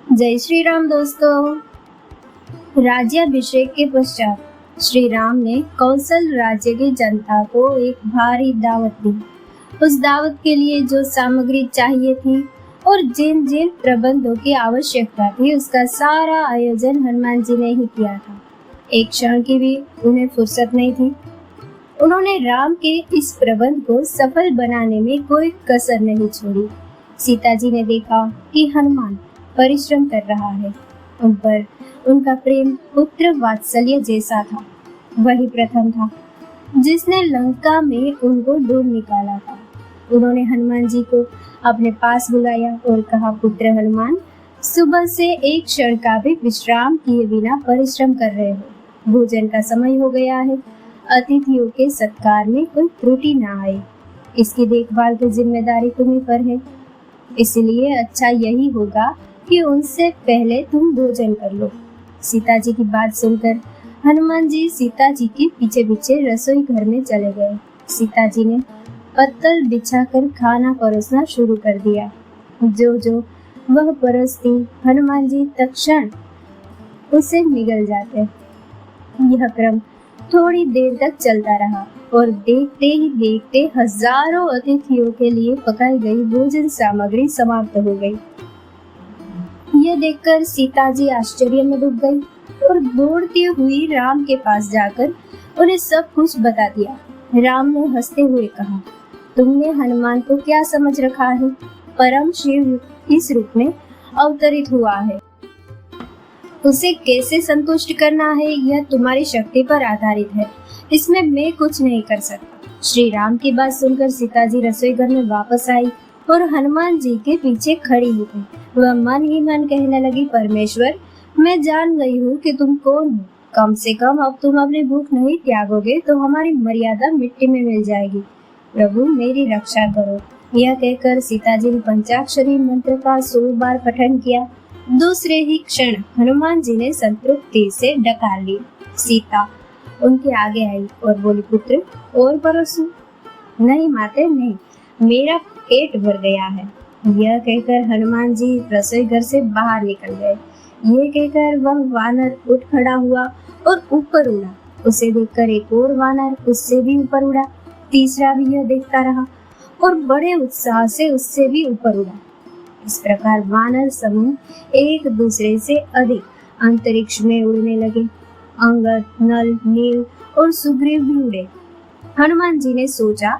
जय श्री राम दोस्तों। राज्याभिषेक के पश्चात श्री राम ने कौशल राज्य की जनता को एक भारी दावत दी। उस दावत के लिए जो सामग्री चाहिए थी और जिन जिन प्रबंधों की आवश्यकता थी उसका सारा आयोजन हनुमान जी ने ही किया था। एक क्षण की भी उन्हें फुर्सत नहीं थी। उन्होंने राम के इस प्रबंध को सफल बनाने में कोई कसर नहीं छोड़ी। सीता जी ने देखा कि हनुमान परिश्रम कर रहा है। उन पर उनका प्रेम पुत्र वात्सल्य जैसा था। वही प्रथम था जिसने लंका में उनको ढूंढ निकाला था। उन्होंने हनुमान जी को अपने पास बुलाया और कहा, पुत्र हनुमान, सुबह से एक क्षण का भी विश्राम किए बिना परिश्रम कर रहे हो। भोजन का समय हो गया है। अतिथियों के सत्कार में कोई त्रुटि न आए, इसकी देखभाल की जिम्मेदारी तुम्हीं पर है। इसलिए अच्छा यही होगा कि उनसे पहले तुम भोजन कर लो। सीता जी की बात सुनकर हनुमान जी सीता जी के पीछे पीछे रसोई घर में चले गए। सीता जी ने पत्तल बिछाकर खाना परोसना शुरू कर दिया। जो जो वह परसती हनुमान जी तत्क्षण उसे निगल जाते। यह क्रम थोड़ी देर तक चलता रहा और देखते ही देखते हजारों अतिथियों के लिए पकाई गई भोजन सामग्री समाप्त हो गई। यह देखकर सीता जी आश्चर्य में डूब गई और दौड़ती हुई राम के पास जाकर उन्हें सब कुछ बता दिया। राम ने हंसते हुए कहा, तुमने हनुमान को क्या समझ रखा है? परम शिव इस रूप में अवतरित हुआ है। उसे कैसे संतुष्ट करना है यह तुम्हारी शक्ति पर आधारित है। इसमें मैं कुछ नहीं कर सकता। श्री राम की बात सुनकर सीता जी रसोई घर में वापस आई और हनुमान जी के पीछे खड़ी हो गई। वह मन ही मन कहने लगी, परमेश्वर, मैं जान गई हूँ कि तुम कौन हो। कम से कम अब तुम अपनी भूख नहीं त्यागोगे तो हमारी मर्यादा मिट्टी में मिल जाएगी। प्रभु, मेरी रक्षा करो। यह कहकर सीता जी ने पंचाक्षरी मंत्र का 100 बार पठन किया। दूसरे ही क्षण हनुमान जी ने संतृप्ति से डकार ली। सीता उनके आगे आई और बोली, पुत्र, और परोसूं? नहीं माते, नहीं, मेरा पेट भर गया है। यह कहकर हनुमान जी रसोई घर से बाहर निकल गए। ये कहकर वह वानर उठ खड़ा हुआ और ऊपर उड़ा। उसे देखकर एक और वानर उससे भी ऊपर उड़ा। तीसरा भी यह देखता रहा और बड़े उत्साह से उससे भी ऊपर उड़ा। इस प्रकार वानर समूह एक दूसरे से अधिक अंतरिक्ष में उड़ने लगे। अंगद, नल, नील और सुग्रीव भी उड़े। हनुमान जी ने सोचा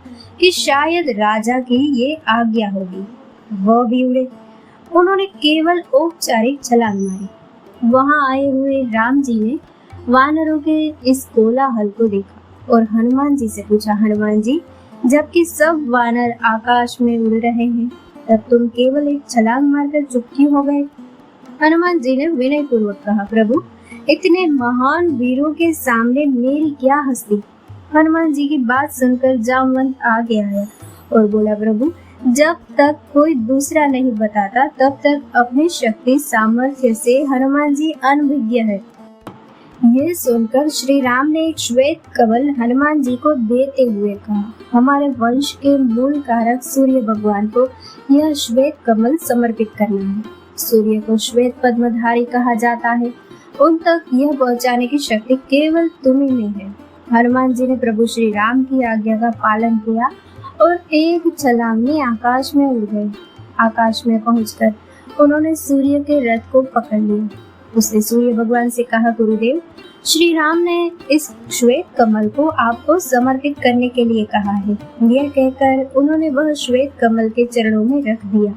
कि शायद राजा की ये आज्ञा होगी। वह भी उड़े। उन्होंने केवल औपचारिक छलांग मारी। वहां आए हुए राम जी ने वानरों के इस कोलाहल को देखा और हनुमान जी से पूछा, हनुमान जी, जबकि सब वानर आकाश में उड़ रहे हैं, तब तुम केवल एक छलांग मारकर चुप क्यों हो गए? हनुमान जी ने विनय पूर्वक कहा, प्रभु, इतने महान वीरों के सामने मेरी क्या हस्ती। हनुमान जी की बात सुनकर जामवंत आगे आया और बोला, प्रभु, जब तक कोई दूसरा नहीं बताता तब तक अपनी शक्ति सामर्थ्य से हनुमान जी अनभिज्ञ है। यह सुनकर श्री राम ने एक श्वेत कमल हनुमान जी को देते हुए कहा, हमारे वंश के मूल कारक सूर्य भगवान को यह श्वेत कमल समर्पित करना है। सूर्य को श्वेत पद्मधारी कहा जाता है। उन तक यह पहुंचाने की शक्ति केवल तुम्हीं में है। हनुमान जी ने प्रभु श्री राम की आज्ञा का पालन किया और एक छलांग में आकाश में उड़ गए। आकाश में पहुंचकर उन्होंने सूर्य के रथ को पकड़ लिया। उसने सूर्य भगवान से कहा, गुरुदेव, श्री राम ने इस श्वेत कमल को आपको समर्पित करने के लिए कहा है। यह कहकर उन्होंने वह श्वेत कमल के चरणों में रख दिया।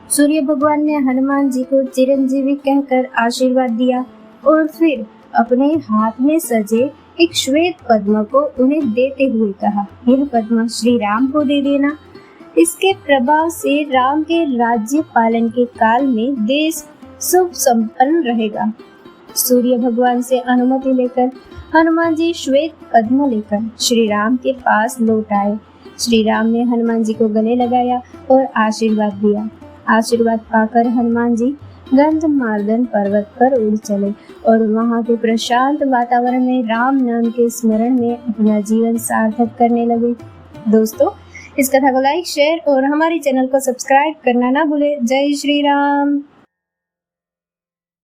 सूर्य भगवान ने हनुमान जी को चिरंजीवी कहकर आशीर्वाद दिया और फिर अपने हाथ में सजे एक श्वेत पद्म को उन्हें देते हुए कहा, यह पद्म श्री राम को दे देना। इसके प्रभाव से राम के राज्य पालन के काल में देश सुख संपन्न रहेगा। सूर्य भगवान से अनुमति लेकर हनुमान जी श्वेत पद्म लेकर श्री राम के पास लौट आए। श्री राम ने हनुमान जी को गले लगाया और आशीर्वाद दिया। आशीर्वाद पाकर हनुमान जी गंधमार्दन पर्वत पर उड़ चले और वहां के प्रशांत वातावरण में राम नाम के स्मरण में अपना जीवन सार्थक करने लगे। दोस्तों, इस कथा को लाइक, शेयर और हमारे चैनल को सब्सक्राइब करना ना भूले। जय श्री राम।